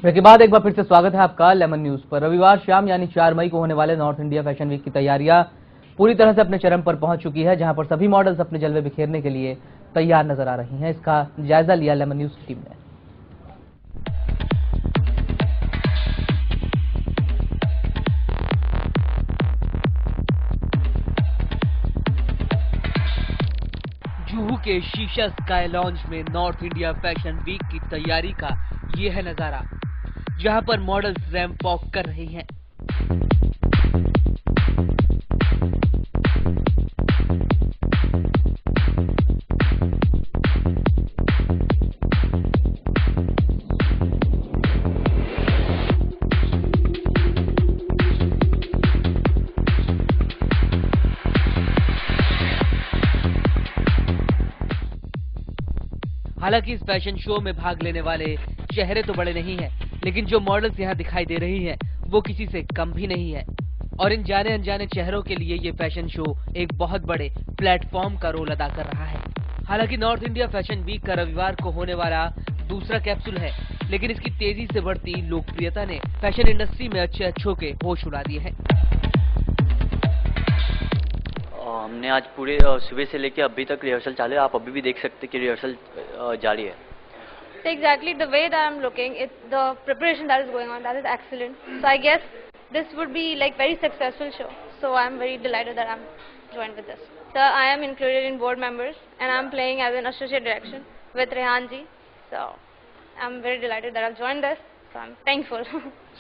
Break के बाद एक बार फिर से स्वागत है आपका लेमन न्यूज पर। रविवार शाम यानी 4 मई को होने वाले नॉर्थ इंडिया फैशन वीक की तैयारियां पूरी तरह से अपने चरम पर पहुंच चुकी है, जहां पर सभी मॉडल्स अपने जलवे बिखेरने के लिए तैयार नजर आ रही हैं। इसका जायजा लिया लेमन न्यूज की टीम ने। जुहू के शीशा स्काई लॉन्ज में नॉर्थ इंडिया फैशन वीक की तैयारी का ये है नजारा, जहां पर मॉडल्स रैंप वॉक कर रही हैं। हालांकि इस फैशन शो में भाग लेने वाले चेहरे तो बड़े नहीं हैं, लेकिन जो मॉडल्स यहाँ दिखाई दे रही हैं वो किसी से कम भी नहीं है। और इन जाने अनजाने चेहरों के लिए ये फैशन शो एक बहुत बड़े प्लेटफॉर्म का रोल अदा कर रहा है। हालांकि नॉर्थ इंडिया फैशन वीक का रविवार को होने वाला दूसरा कैप्सूल है, लेकिन इसकी तेजी से बढ़ती लोकप्रियता ने फैशन इंडस्ट्री में अच्छों के होश उड़ा दिए हैं। हमने आज पूरे सुबह से लेके अभी तक रिहर्सल चालू है। आप अभी भी देख सकते हैं कि रिहर्सल जारी है। Exactly the way that I'm looking, the preparation that is going on, that is excellent. So I guess this would be like very successful show. So I'm very delighted that I'm joined with this. So I am included in board members and I'm playing as an associate direction with Rehan ji. So I'm very delighted that I've joined this. So I'm thankful.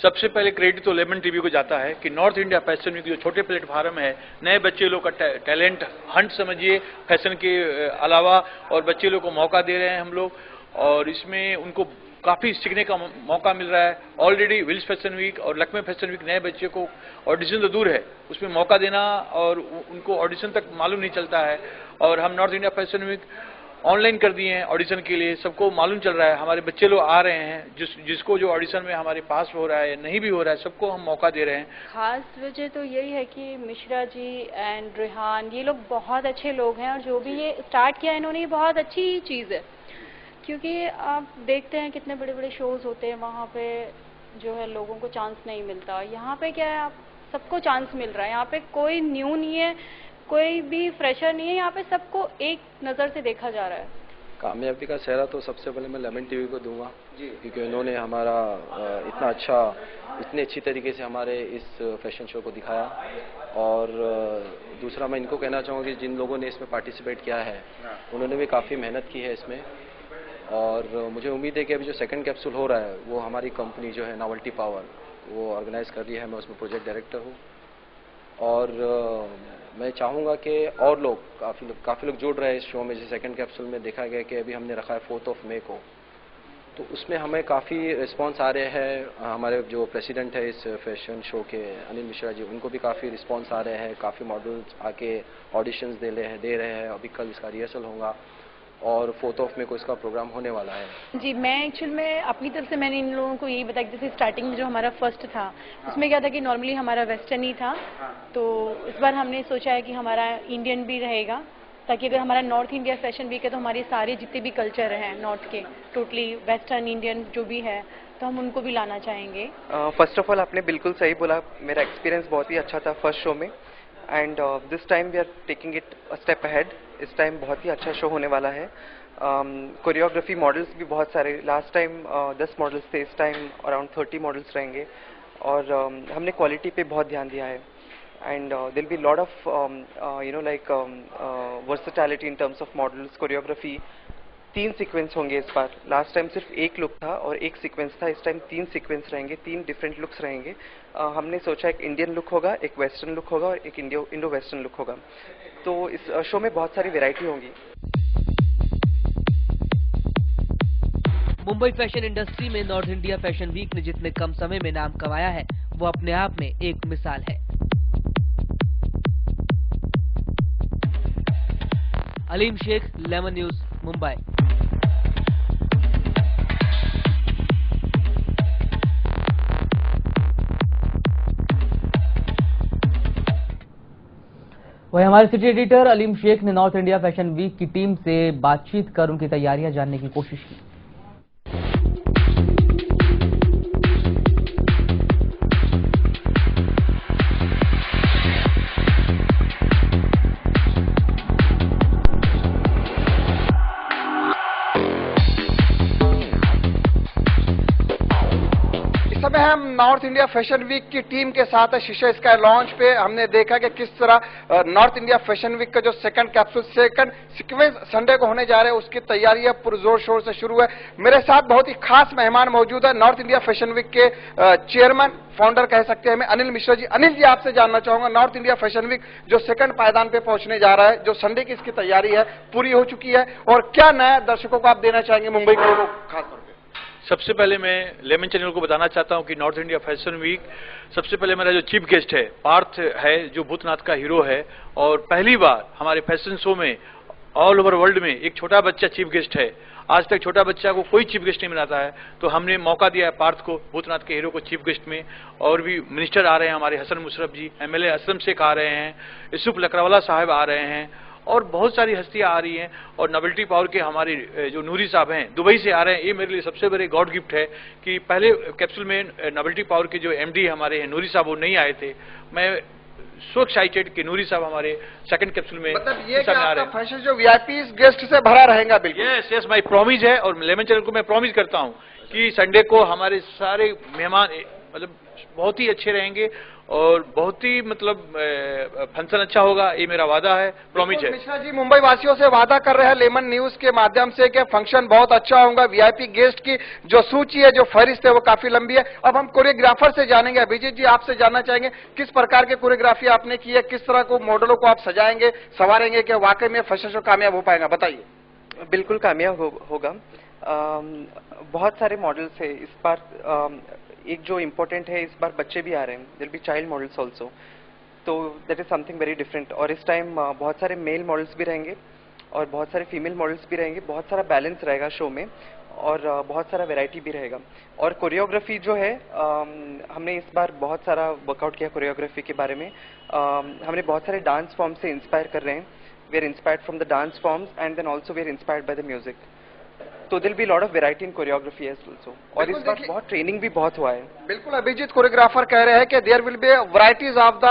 सबसे पहले credit तो lemon TV को जाता है कि north India Fashion week जो छोटे platform है, नए बच्चे लोग का टैलेंट हंट समझिए फैशन के अलावा, और बच्चे लोग को मौका दे रहे हैं हम लोग, और इसमें उनको काफी सीखने का मौका मिल रहा है। ऑलरेडी विल्स फैशन वीक और लक्ष्मी फैशन वीक नए बच्चे को ऑडिशन तो दूर है, उसमें मौका देना और उनको ऑडिशन तक मालूम नहीं चलता है। और हम North India Fashion Week online कर दिए हैं ऑडिशन के लिए, सबको मालूम चल रहा है। हमारे बच्चे लोग आ रहे हैं, जिसको जो ऑडिशन में हमारे पास हो रहा है नहीं भी हो रहा है, सबको हम मौका दे रहे हैं। खास वजह तो यही है कि मिश्रा जी एंड रेहान ये लोग बहुत अच्छे लोग हैं, और जो भी ये स्टार्ट किया इन्होंने, ये बहुत अच्छी चीज़ है। क्योंकि आप देखते हैं कितने बड़े बड़े शोज होते हैं, वहाँ पे जो है लोगों को चांस नहीं मिलता। यहाँ पे क्या है, आप सबको चांस मिल रहा है। यहाँ पे कोई न्यू नहीं है, कोई भी फ्रेशर नहीं है, यहाँ पे सबको एक नज़र से देखा जा रहा है। कामयाबी का सेहरा तो सबसे पहले मैं लेमन टीवी को दूंगा, क्योंकि उन्होंने हमारा इतने अच्छी तरीके से हमारे इस फैशन शो को दिखाया। और दूसरा मैं इनको कहना चाहूँगा कि जिन लोगों ने इसमें पार्टिसिपेट किया है उन्होंने भी काफ़ी मेहनत की है इसमें। और मुझे उम्मीद है कि अभी जो सेकंड कैप्सूल हो रहा है वो हमारी कंपनी जो है नॉवेल्टी पावर वो ऑर्गेनाइज कर रही है, मैं उसमें प्रोजेक्ट डायरेक्टर हूँ। और मैं चाहूँगा कि और लोग काफ़ी लोग जुड़ रहे हैं इस शो में। जैसे सेकंड कैप्सूल में देखा गया कि अभी हमने रखा है 4 मई को, तो उसमें हमें काफ़ी रिस्पांस आ रहे हैं। हमारे जो प्रेसिडेंट है इस फैशन शो के अनिल मिश्रा जी, उनको भी काफ़ी रिस्पांस आ रहे हैं। काफ़ी मॉडल्स आके ऑडिशंस दे रहे हैं। अभी कल इसका रिहर्सल होगा और 4 मई को इसका प्रोग्राम होने वाला है। जी, मैं एक्चुअल में अपनी तरफ से मैंने इन लोगों को यही बताया, जैसे स्टार्टिंग में जो हमारा फर्स्ट था उसमें क्या था कि नॉर्मली हमारा वेस्टर्न ही था, तो इस बार हमने सोचा है कि हमारा इंडियन भी रहेगा, ताकि अगर हमारा नॉर्थ इंडिया फैशन वीक है तो हमारे सारे जितने भी कल्चर हैं नॉर्थ के, टोटली वेस्टर्न इंडियन जो भी है, तो हम उनको भी लाना चाहेंगे। फर्स्ट ऑफ ऑल आपने बिल्कुल सही बोला, मेरा एक्सपीरियंस बहुत ही अच्छा था फर्स्ट शो में, and this time we are taking it a step ahead. इस टाइम बहुत ही अच्छा शो होने वाला है। कोरियोग्राफी मॉडल्स भी बहुत सारे, लास्ट टाइम 10 मॉडल्स थे, इस टाइम अराउंड 30 मॉडल्स रहेंगे। और हमने क्वालिटी पे बहुत ध्यान दिया है, and there will be lot of versatility in terms of models, choreography. 3 sequence होंगे इस बार। लास्ट टाइम सिर्फ 1 लुक था और 1 सीक्वेंस था, इस टाइम 3 सीक्वेंस रहेंगे, 3 डिफरेंट लुक्स रहेंगे। हमने सोचा एक इंडियन लुक होगा, एक वेस्टर्न लुक होगा और एक इंडो वेस्टर्न लुक होगा। तो इस शो में बहुत सारी वैरायटी होंगी। मुंबई फैशन इंडस्ट्री में नॉर्थ इंडिया फैशन वीक ने जितने कम समय में नाम कमाया है, वो अपने आप में एक मिसाल है। Aleem Shaikh, Lemon News, Mumbai. वही हमारे सिटी एडिटर अलीम शेख ने नॉर्थ इंडिया फैशन वीक की टीम से बातचीत कर उनकी तैयारियां जानने की कोशिश की। नॉर्थ इंडिया फैशन वीक की टीम के साथ है शीशा स्काई लॉन्च पे। हमने देखा कि किस तरह नॉर्थ इंडिया फैशन वीक का जो second capsule second sequence Sunday को होने जा रहे हैं, उसकी तैयारियां पुरजोर शोर से शुरू है। मेरे साथ बहुत ही खास मेहमान मौजूद है, नॉर्थ इंडिया फैशन वीक के चेयरमैन फाउंडर कह सकते हैं हमें, अनिल मिश्रा जी। अनिल जी, आपसे जानना चाहूंगा, नॉर्थ इंडिया फैशन वीक जो सेकंड पायदान पे पहुंचने जा रहा है, जो संडे की इसकी तैयारी है पूरी हो चुकी है, और क्या नया दर्शकों को आप देना चाहेंगे मुंबई के लोगों को खासतौर पे? सबसे पहले मैं लेमन चैनल को बताना चाहता हूं कि नॉर्थ इंडिया फैशन वीक, सबसे पहले मेरा जो चीफ गेस्ट है पार्थ है, जो भूतनाथ का हीरो है, और पहली बार हमारे फैशन शो में ऑल ओवर वर्ल्ड में एक छोटा बच्चा चीफ गेस्ट है। आज तक छोटा बच्चा को कोई चीफ गेस्ट नहीं बनाता है, तो हमने मौका दिया है पार्थ को, भूतनाथ के हीरो को चीफ गेस्ट में। और भी मिनिस्टर आ रहे हैं हमारे, हसन मुशर्रफ जी, एमएलए असलम शेख आ रहे हैं, यूसुफ लकड़वाला साहब आ रहे हैं, और बहुत सारी हस्तियां आ रही हैं। और नोबेल्टी पावर के हमारे जो नूरी साहब हैं दुबई से आ रहे हैं। ये मेरे लिए सबसे बड़े गॉड गिफ्ट है कि पहले कैप्सूल में नोबेल्टी पावर के जो एमडी हमारे हैं नूरी साहब, वो नहीं आए थे। मैं सो एक्साइटेड कि नूरी साहब हमारे सेकंड कैप्सूल में मतलब ये कि आपका फैशन जो वीआईपी गेस्ट से भरा रहेगा बिल्कुल। यस यस, माय प्रॉमिस है, और लेमन चैनल को मैं प्रॉमिस करता हूं कि संडे को हमारे सारे मेहमान मतलब बहुत ही अच्छे रहेंगे और बहुत ही मतलब फंक्शन अच्छा होगा, ये मेरा वादा है, प्रॉमिस है। मिश्रा जी मुंबई वासियों से वादा कर रहे हैं लेमन न्यूज के माध्यम से कि फंक्शन बहुत अच्छा होगा। वीआईपी गेस्ट की जो सूची है, जो फहरिस्त है, वो काफी लंबी है। अब हम कोरियोग्राफर से जानेंगे। अभिजीत जी, आपसे जानना चाहेंगे किस प्रकार की कोरियोग्राफी आपने की है, किस तरह को मॉडलों को आप सजाएंगे, संवारेंगे कि वाकई में फैशन शो कामयाब हो पाएगा, बताइए। बिल्कुल कामयाब होगा। बहुत सारे मॉडल्स है इस बार। एक जो इम्पोर्टेंट है, इस बार बच्चे भी आ रहे हैं, there be child models also, तो that is something very different. और इस टाइम बहुत सारे मेल मॉडल्स भी रहेंगे और बहुत सारे फीमेल मॉडल्स भी रहेंगे। बहुत सारा बैलेंस रहेगा शो में और बहुत सारा वैरायटी भी रहेगा। और कोरियोग्राफी जो है, हमने इस बार बहुत सारा वर्कआउट किया कोरियोग्राफी के बारे में। हमने बहुत सारे डांस फॉर्म से इंस्पायर कर रहे हैं। We are inspired from the dance forms and then also we are inspired by the music. तो there'll be lot of variety in choreography as also. और इस बार बहुत ट्रेनिंग भी बहुत हुआ है। बिल्कुल, अभिजीत कोरियोग्राफर कह रहे हैं कि there will be varieties of the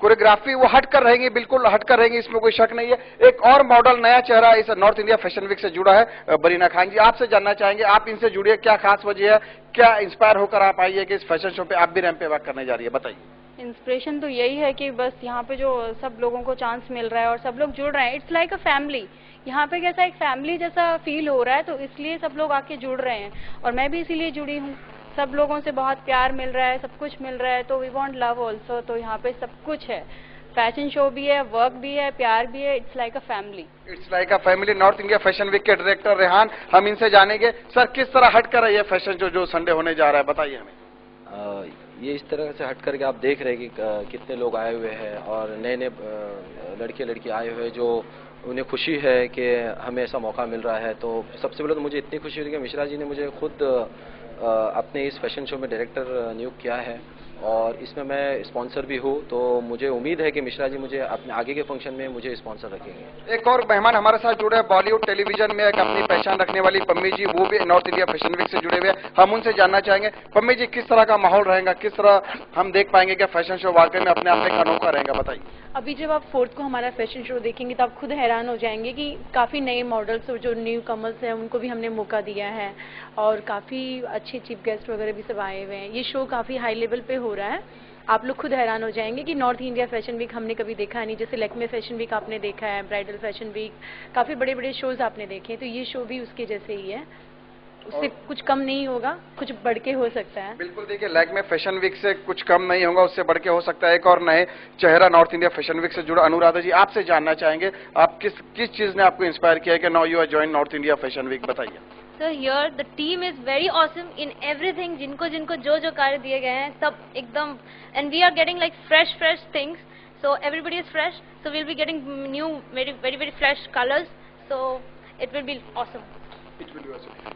choreography, वो हट कर रहेंगी, बिल्कुल हट कर रहेंगी, इसमें कोई शक नहीं है। एक और मॉडल नया चेहरा इस नॉर्थ इंडिया फैशन वीक से जुड़ा है, बरीना खान जी, आपसे जानना चाहेंगे, आप इनसे जुड़िए, क्या खास वजह है, क्या इंस्पायर होकर आप आइए कि इस फैशन शो पे आप भी रैंप पे वॉक करने जा रही है, बताइए। इंस्पिरेशन तो यही है कि बस यहाँ पे जो सब लोगों को चांस मिल रहा है और सब लोग जुड़ रहे हैं, इट्स लाइक अ फैमिली। यहाँ पे कैसा एक फैमिली जैसा फील हो रहा है, तो इसलिए सब लोग आके जुड़ रहे हैं और मैं भी इसीलिए जुड़ी हूँ। सब लोगों से बहुत प्यार मिल रहा है, सब कुछ मिल रहा है, तो वी वांट लव ऑल्सो। तो यहाँ पे सब कुछ है, फैशन शो भी है, वर्क भी है, प्यार भी है। It's like a family. It's like a family. North India Fashion Week के डायरेक्टर रेहान, हम इनसे जानेंगे सर किस तरह हट कर रही है फैशन शो जो संडे होने जा रहा है, बताइए हमें। ये इस तरह से हट करके आप देख रहे हैं कि कितने लोग आए हुए हैं और नए नए लड़के लड़की आए हुए हैं, जो उन्हें खुशी है कि हमें ऐसा मौका मिल रहा है। तो सबसे पहले तो मुझे इतनी खुशी हुई कि मिश्रा जी ने मुझे खुद अपने इस फैशन शो में डायरेक्टर नियुक्त किया है और इसमें मैं स्पॉन्सर भी हूँ। तो मुझे उम्मीद है कि मिश्रा जी मुझे अपने आगे के फंक्शन में मुझे स्पॉन्सर रखेंगे। एक और मेहमान हमारे साथ जुड़े हैं, बॉलीवुड टेलीविजन में एक अपनी पहचान रखने वाली पम्मी जी, वो भी नॉर्थ इंडिया फैशन वीक से जुड़े हुए हैं। हम उनसे जानना चाहेंगे, पम्मी जी किस तरह का माहौल रहेगा, किस तरह हम देख पाएंगे कि फैशन शो वाकई में अपने आप में अनोखा रहेगा, बताइए। अभी जब आप 4th को हमारा फैशन शो देखेंगे तो आप खुद हैरान हो जाएंगे कि काफ़ी नए मॉडल्स और जो न्यू कमर्स हैं उनको भी हमने मौका दिया है और काफ़ी अच्छे चीफ गेस्ट वगैरह भी सब आए हुए हैं। ये शो काफ़ी हाई लेवल पे हो रहा है, आप लोग खुद हैरान हो जाएंगे कि नॉर्थ इंडिया फैशन वीक हमने कभी देखा नहीं। जैसे लैक्मे फैशन वीक आपने देखा है, ब्राइडल फैशन वीक, काफ़ी बड़े बड़े शोज आपने देखे हैं, तो ये शो भी उसके जैसे ही है, उससे कुछ कम नहीं होगा, कुछ बढ़ के हो सकता है। बिल्कुल, देखिए लैक्मे फैशन वीक से कुछ कम नहीं होगा, उससे बढ़ के हो सकता है। एक और नए चेहरा नॉर्थ इंडिया फैशन वीक से जुड़ा, अनुराधा जी आपसे जानना चाहेंगे, आप किस चीज ने आपको इंस्पायर किया है कि now you are join North India Fashion Week, बताइए। So here the team is very awesome in everything. जिनको जो कार्य दिए गए हैं सब एकदम, and we are getting like fresh things. So everybody is fresh. So we'll be getting new, very fresh colors. So it will be awesome.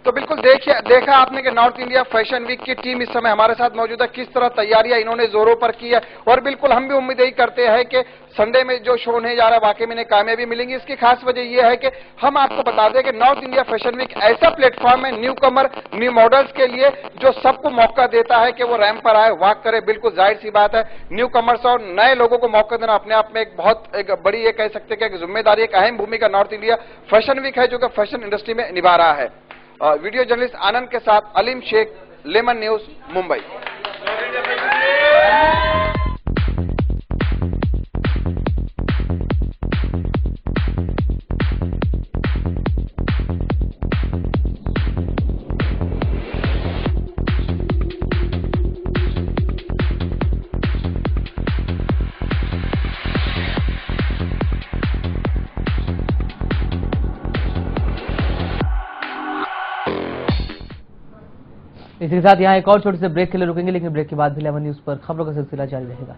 तो बिल्कुल देखा आपने कि नॉर्थ इंडिया फैशन वीक की टीम इस समय हमारे साथ मौजूद है, किस तरह तैयारियां इन्होंने जोरों पर की है। और बिल्कुल हम भी उम्मीद यही करते हैं कि संडे में जो शो होने जा रहा है वाकई में कामयाबी मिलेंगी। इसकी खास वजह यह है कि हम आपको बता दें कि नॉर्थ इंडिया फैशन वीक ऐसा प्लेटफॉर्म है न्यू कमर, न्यू मॉडल्स के लिए, जो सबको मौका देता है कि वो रैंप पर आए, वॉक करे। बिल्कुल जाहिर सी बात है, न्यू कमर्स और नए लोगों को मौका देना अपने आप में एक बड़ी, ये कह सकते हैं कि जिम्मेदारी, एक अहम भूमिका नॉर्थ इंडिया फैशन वीक है जो कि फैशन इंडस्ट्री में निभा रहा है। वीडियो जर्नलिस्ट आनंद के साथ अलीम शेख, लेमन न्यूज, मुंबई। इसी के साथ यहाँ एक और छोटे से ब्रेक के लिए रुकेंगे, लेकिन ब्रेक के बाद भी 11 न्यूज पर खबरों का सिलसिला जारी रहेगा।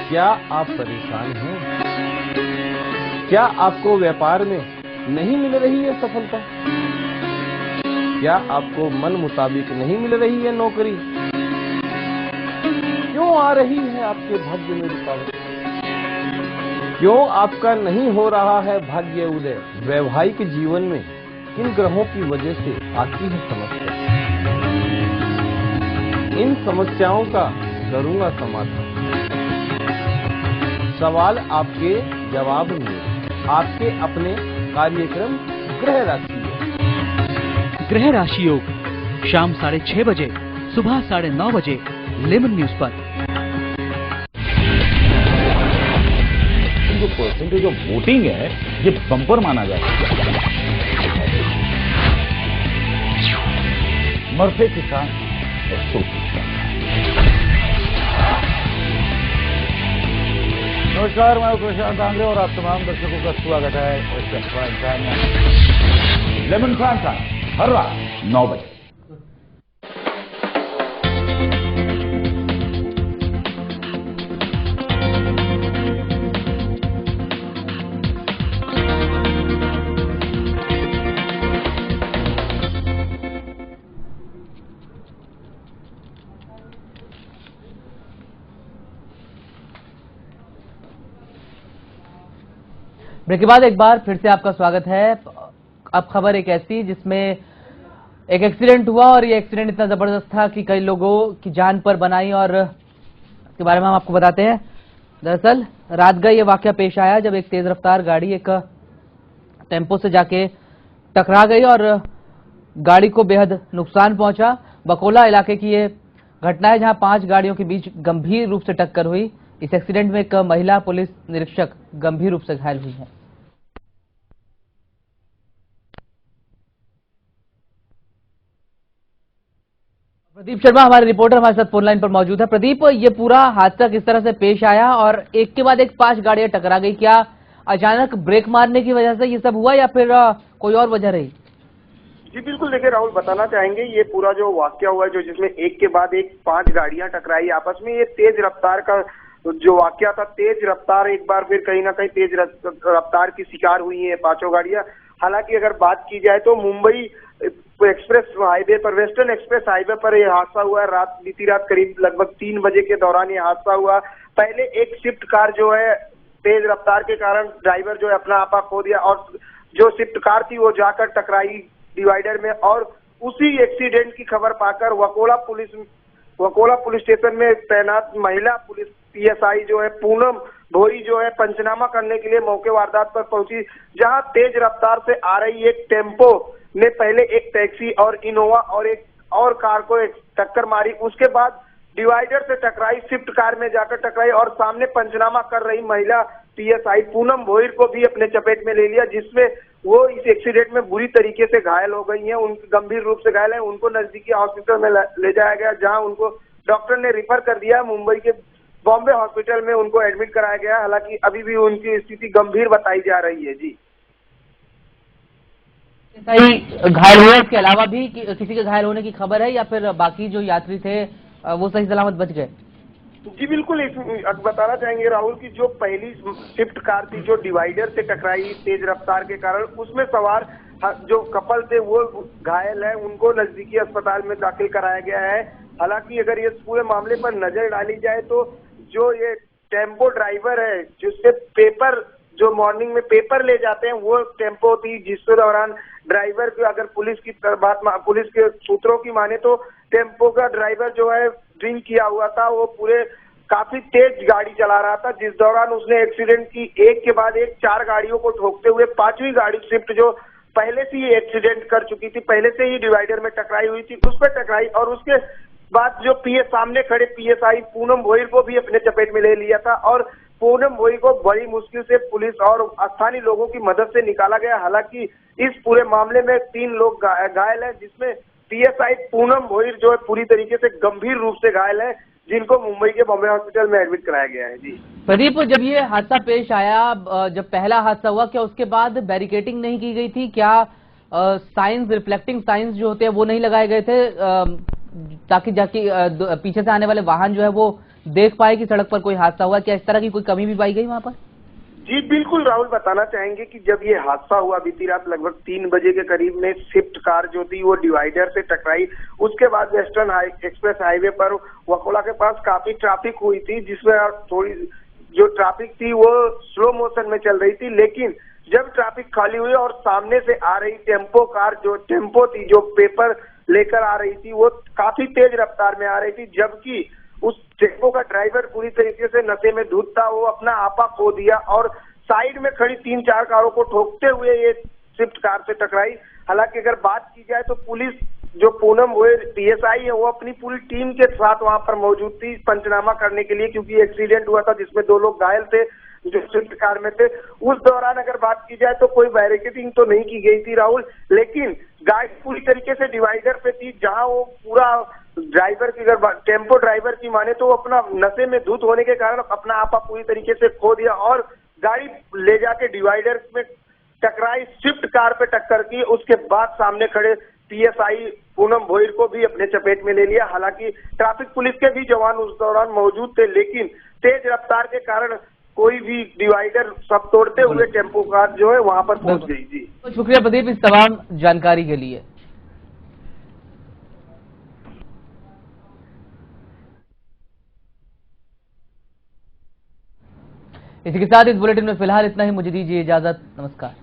क्या आप परेशान हैं? क्या आपको व्यापार में नहीं मिल रही है सफलता? क्या आपको मन मुताबिक नहीं मिल रही है नौकरी? क्यों आ रही है आपके भाग्य में रुकावट? क्यों आपका नहीं हो रहा है भाग्य उदय? वैवाहिक जीवन में किन ग्रहों की वजह से आती है समस्या? इन समस्याओं का करूंगा समाधान। सवाल आपके जवाब में आपके अपने कार्यक्रम ग्रह राशि। ग्रह राशि योग शाम 6:30 बजे, सुबह 9:30 बजे, लेमन न्यूज पर। जो परसेंटेज ऑफ वोटिंग है ये बम्पर माना जाता है। मरफे किसान और सोच किसान। नमस्कार, मैं प्रशांत आंग्रे और आप तमाम दर्शकों का स्वागत है लेमन प्राइम टाइम हर रात 9 बजे। ब्रेक के बाद एक बार फिर से आपका स्वागत है। अब खबर एक ऐसी जिसमें एक एक्सीडेंट हुआ और ये एक्सीडेंट इतना जबरदस्त था कि कई लोगों की जान पर बनाई, और इसके बारे में हम आपको बताते हैं। दरअसल रात का ये वाकया पेश आया जब एक तेज रफ्तार गाड़ी एक टेम्पो से जाके टकरा गई और गाड़ी को बेहद नुकसान पहुंचा। बकोला इलाके की ये घटना है जहां 5 गाड़ियों के बीच गंभीर रूप से टक्कर हुई। इस एक्सीडेंट में एक महिला पुलिस निरीक्षक गंभीर रूप से घायल हुई है। प्रदीप शर्मा हमारे रिपोर्टर हमारे साथ फोन लाइन पर मौजूद है। प्रदीप, ये पूरा हादसा किस तरह से पेश आया और एक के बाद एक 5 गाड़ियां टकरा गई? क्या अचानक ब्रेक मारने की वजह से ये सब हुआ या फिर कोई और वजह रही? जी बिल्कुल, देखिए राहुल, बताना चाहेंगे ये पूरा जो वाकया हुआ है जो जिसमें एक के बाद एक 5 गाड़ियां टकराई आपस में, ये तेज रफ्तार का जो वाकया था। तेज रफ्तार एक बार फिर कहीं ना कहीं तेज रफ्तार की शिकार हुई है 5 गाड़ियां। हालांकि अगर बात की जाए तो मुंबई एक्सप्रेस हाईवे पर, वेस्टर्न एक्सप्रेस हाईवे पर यह हादसा हुआ है। बीती रात करीब लगभग 3 बजे के दौरान ये हादसा हुआ। पहले एक स्विफ्ट कार जो है तेज रफ्तार के कारण ड्राइवर जो है अपना आपा खो दिया और जो स्विफ्ट कार थी वो जाकर टकराई डिवाइडर में, और उसी एक्सीडेंट की खबर पाकर वकोला पुलिस स्टेशन में तैनात महिला पुलिस PSI जो है पूनम भोई जो है पंचनामा करने के लिए मौके वारदात पर पहुंची, जहां तेज रफ्तार से आ रही एक टेम्पो ने पहले एक टैक्सी और इनोवा और एक और कार को एक टक्कर मारी। उसके बाद डिवाइडर से टकराई, स्विफ्ट कार में जाकर टकराई और सामने पंचनामा कर रही महिला PSI पूनम भोईर को भी अपने चपेट में ले लिया, जिसमें वो इस एक्सीडेंट में बुरी तरीके से घायल हो गई हैं। उनकी गंभीर रूप से घायल है, उनको नजदीकी हॉस्पिटल में ले जाया गया, जहां उनको डॉक्टर ने रिफर कर दिया। मुंबई के बॉम्बे हॉस्पिटल में उनको एडमिट कराया गया। हालांकि अभी भी उनकी स्थिति गंभीर बताई जा रही है। जी घायल हुए, इसके अलावा भी किसी के घायल होने की खबर है या फिर बाकी जो यात्री थे वो सही सलामत बच गए? जी बिल्कुल, बताना चाहेंगे राहुल की जो पहली स्विफ्ट कार थी जो डिवाइडर से टकराई तेज रफ्तार के कारण, उसमें सवार जो कपल थे वो घायल है, उनको नजदीकी अस्पताल में दाखिल कराया गया है। हालांकि अगर ये पूरे मामले पर नजर डाली जाए तो जो ये टेम्पो ड्राइवर है जिससे पेपर जो मॉर्निंग में पेपर ले जाते हैं वो टेम्पो थी, जिसके दौरान ड्राइवर की, अगर पुलिस के सूत्रों की माने तो टेम्पो का ड्राइवर जो है ड्रिंक किया हुआ था, वो पूरे काफी तेज गाड़ी चला रहा था, जिस दौरान उसने एक्सीडेंट की, एक के बाद एक 4 गाड़ियों को ठोकते हुए 5वीं गाड़ी स्विफ्ट जो पहले से ही एक्सीडेंट कर चुकी थी, पहले से ही डिवाइडर में टकराई हुई थी, उस पर टकराई और उसके बाद जो सामने खड़े पीएसआई पूनम भोईर को भी अपने चपेट में ले लिया था और पूनम भोईर को बड़ी मुश्किल से पुलिस और स्थानीय लोगों की मदद से निकाला गया। हालांकि इस पूरे मामले में 3 लोग घायल हैं, जिसमें पीएसआई पूनम भोईर जो है पूरी तरीके से गंभीर रूप से घायल है, जिनको मुंबई के बॉम्बे हॉस्पिटल में एडमिट कराया गया है। जी प्रदीप, जब ये हादसा पेश आया, जब पहला हादसा हुआ, क्या उसके बाद बैरिकेडिंग नहीं की गई थी? क्या साइंस, रिफ्लेक्टिंग साइंस जो होते हैं वो नहीं लगाए गए थे ताकि पीछे से आने वाले वाहन जो है वो देख पाए कि सड़क पर कोई हादसा हुआ? क्या इस तरह की कोई कमी भी पाई गई वहां पर? जी बिल्कुल राहुल, बताना चाहेंगे कि जब ये हादसा हुआ बीती रात लगभग 3 बजे के करीब में स्विफ्ट कार जो थी वो डिवाइडर से टकराई। उसके बाद वेस्टर्न एक्सप्रेस हाईवे पर वकोला के पास काफी ट्रैफिक हुई थी, जिसमें थोड़ी जो ट्रैफिक थी वो स्लो मोशन में चल रही थी, लेकिन जब ट्रैफिक खाली हुई और सामने से आ रही टेम्पो थी जो पेपर लेकर आ रही थी, वो काफी तेज रफ्तार में आ रही थी, जबकि उस टेम्पो का ड्राइवर पूरी तरीके से नशे में धुत था, वो अपना आपा खो दिया और साइड में खड़ी 3-4 कारों को ठोकते हुए ये स्विफ्ट कार से टकराई। हालांकि अगर बात की जाए तो पुलिस जो पूनम भोईर पीएसआई है वो अपनी पूरी टीम के साथ वहां पर मौजूद थी पंचनामा करने के लिए, क्योंकि एक्सीडेंट हुआ था जिसमें 2 लोग घायल थे जो स्विफ्ट कार में थे। उस दौरान अगर बात की जाए तो कोई बैरिकेडिंग तो नहीं की गई थी राहुल, लेकिन गाड़ी पूरी तरीके से डिवाइडर पे थी, जहां वो पूरा ड्राइवर की, अगर टेम्पो ड्राइवर की माने तो अपना नशे में धुत होने के कारण अपना आपा पूरी तरीके से खो दिया और गाड़ी ले जाके डिवाइडर में टकराई, स्विफ्ट कार पे टक्कर की। उसके बाद सामने खड़े पीएसआई पूनम भोईर को भी अपने चपेट में ले लिया। हालांकि ट्रैफिक पुलिस के भी जवान उस दौरान मौजूद थे, लेकिन तेज रफ्तार के कारण कोई भी डिवाइडर सब तोड़ते हुए टेम्पो कार जो है वहां पर पहुंच गई। जी तो शुक्रिया प्रदीप इस तमाम जानकारी के लिए। इसी के साथ इस बुलेटिन में फिलहाल इतना ही। मुझे दीजिए इजाजत। नमस्कार।